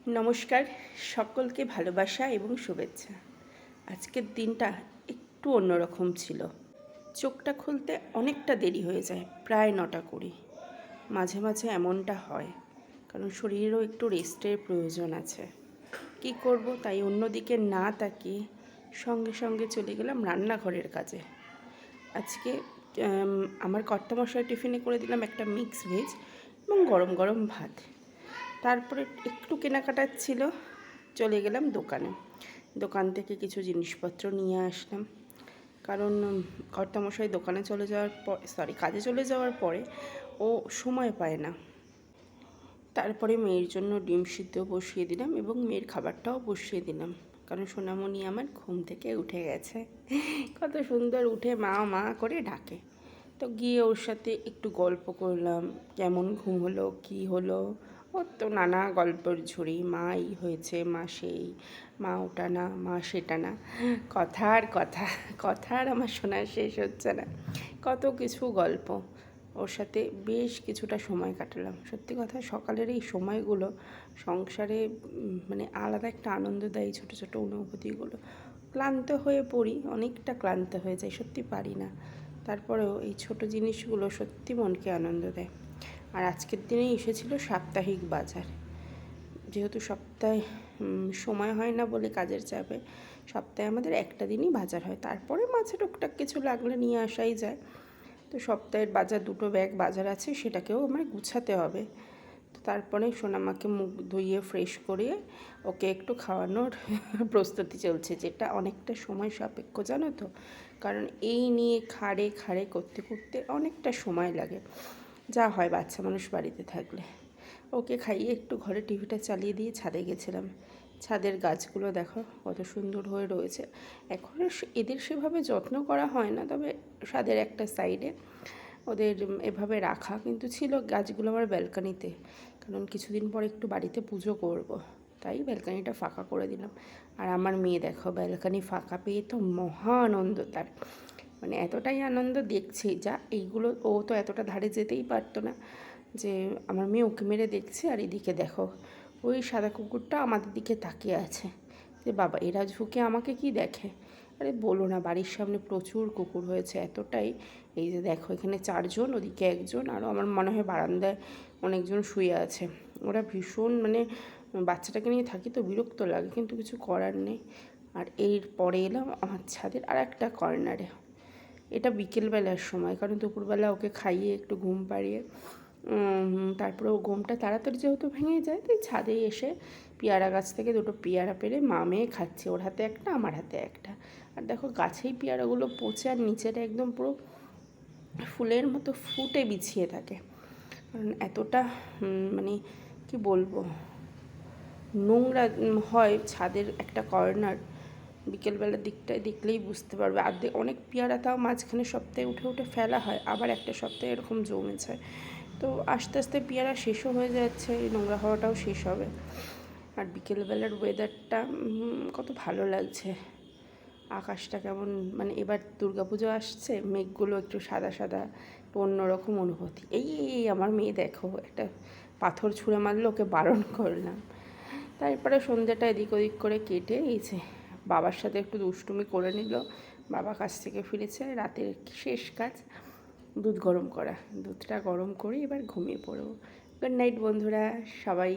নমস্কার, সকলকে ভালোবাসা এবং শুভেচ্ছা। আজকের দিনটা একটু অন্যরকম ছিল। চোখটা খুলতে অনেকটা দেরি হয়ে যায়, প্রায় 9:20। মাঝে মাঝে এমনটা হয়, কারণ শরীরেরও একটু রেস্টের প্রয়োজন আছে। কি করব, তাই অন্যদিকে না তাকিয়ে সঙ্গে সঙ্গে চলে গেলাম রান্নাঘরের কাজে। আজকে আমার কর্তামশাই টিফিনে করে দিলাম একটা মিক্স ভেজ এবং গরম গরম ভাত। তারপরে একটু কেনাকাটার ছিল, চলে গেলাম দোকানে। দোকান থেকে কিছু জিনিসপত্র নিয়ে আসলাম, কারণ কর্তামশাই দোকানে চলে যাওয়ার পর কাজে চলে যাওয়ার পরে ও সময় পায় না। তারপরে মেয়ের জন্য ডিম সিদ্ধ বসিয়ে দিলাম এবং মেয়ের খাবারটাও বসিয়ে দিলাম, কারণ সোনামণি আমার ঘুম থেকে উঠে গেছে। কত সুন্দর উঠে মা মা করে ডাকে। তো গিয়ে ওর সাথে একটু গল্প করলাম, কেমন ঘুম হলো, কী হলো। ওর তো নানা গল্পের ঝুড়ি, মা এই হয়েছে, মা সেই, মা ওটা না, মা সেটা না, কথার কথা কথার আমার শোনার শেষ হচ্ছে না। কত কিছু গল্প। ওর সাথে বেশ কিছুটা সময় কাটালাম। সত্যি কথা, সকালের এই সময়গুলো সংসারে মানে আলাদা একটা আনন্দ দেয়। ছোটো ছোটো অনুভূতিগুলো। ক্লান্ত হয়ে পড়ি, অনেকটা ক্লান্ত হয়ে যাই, সত্যি পারি না। তারপরেও এই ছোটো জিনিসগুলো সত্যি মনকে আনন্দ দেয়। আর আজকের দিনেই এসেছিল সাপ্তাহিক বাজার। যেহেতু সপ্তাহে সময় হয় না বলে কাজের চাপে সপ্তাহে আমাদের একটা দিনই বাজার হয়, তারপরে মাঝে টুকটাক কিছু লাগলে নিয়ে আসাই যায়। তো সপ্তাহের বাজার, 2টো ব্যাগ বাজার আছে, সেটাকেও আমার গুছাতে হবে। তো তারপরে সোনামাকে মুখ ধুইয়ে ফ্রেশ করিয়ে ওকে একটু খাওয়ানোর প্রস্তুতি চলছে, যেটা অনেকটা সময় সাপেক্ষ, জানো তো। কারণ এই নিয়ে খাড়ে খাড়ে করতে করতে অনেকটা সময় লাগে, যা হয় বাচ্চা মানুষ বাড়িতে থাকলে। ওকে খাইয়ে একটু ঘরে টিভিটা চালিয়ে দিয়ে ছাদে গেছিলাম। ছাদের গাছগুলো দেখো কত সুন্দর হয়ে রয়েছে। এখনও এদের সেভাবে যত্ন করা হয় না, তবে ছাদের একটা সাইডে ওদের এভাবে রাখা কিন্তু ছিল। গাছগুলো আমার ব্যালকানিতে, কারণ কিছুদিন পর একটু বাড়িতে পুজো করব, তাই ব্যালকানিটা ফাঁকা করে দিলাম। আর আমার মেয়ে দেখো, ব্যালকানি ফাঁকা পেয়ে তো মহা আনন্দ তার। মানে এতটাই আনন্দ দেখছে, যা এইগুলো ও তো এতটা ধারে যেতেই পারতো না, যে আমার মেয়ে ওকে মেরে দেখছে। আর এদিকে দেখো, ওই সাদা কুকুরটা আমাদের দিকে তাকিয়ে আছে, যে বাবা এরা ঝুঁকে আমাকে কি দেখে। আরে বলো না, বাড়ির সামনে প্রচুর কুকুর হয়েছে, এতটাই। এই যে দেখো, এখানে 4জন, ওদিকে 1জন, আরও আমার মনে হয় বারান্দায় অনেকজন শুয়ে আছে। ওরা ভীষণ মানে বাচ্চাটাকে নিয়ে থাকি তো বিরক্ত লাগে, কিন্তু কিছু করার নেই। আর এর পরে এলাম আমার ছাদের আর একটা কর্নারে। এটা বিকেলবেলার সময়, কারণ দুপুরবেলা ওকে খাইয়ে একটু ঘুম পাড়িয়ে তারপরে ও ঘুমটা তাড়াতাড়ি যেহেতু ভেঙে যায়, তাই ছাদে এসে পেয়ারা গাছ থেকে 2টো পেয়ারা পেড়ে মা মেয়ে খাচ্ছে। ওর হাতে একটা, আমার হাতে একটা। আর দেখো, গাছেই পেয়ারাগুলো পচে আর নিচেটা একদম পুরো ফুলের মতো ফুটে বিছিয়ে থাকে। কারণ এতটা মানে কি বলবো, নোংরা হয় ছাদের একটা কর্নার। বিকেলবেলার দিকটায় দেখলেই বুঝতে পারবে। আর অনেক পেয়ারা তাও মাঝখানে সপ্তাহে উঠে উঠে ফেলা হয়, আবার একটা সপ্তাহে এরকম জমেছে। তো আস্তে আস্তে পেয়ারা শেষও হয়ে যাচ্ছে, এই নোংরা হওয়াটাও শেষ হবে। আর বিকেলবেলার ওয়েদারটা কত ভালো লাগছে। আকাশটা কেমন, মানে এবার দুর্গাপুজো আসছে, মেঘগুলো একটু সাদা সাদা, একটু অন্যরকম অনুভূতি। এই আমার মেয়ে দেখো, একটা পাথর ছুঁড়ে মারলো, ওকে বারণ করলাম। তারপরে সন্ধ্যাটা এদিক ওদিক করে কেটে এইছে বাবার সাথে একটু দুষ্টুমি করে নিল। বাবা কাছ থেকে ফিরেছে, রাতের শেষ কাজ দুধ গরম করা। দুধটা গরম করে এবার ঘুমিয়ে পড়ব। গুড নাইট বন্ধুরা, সবাই।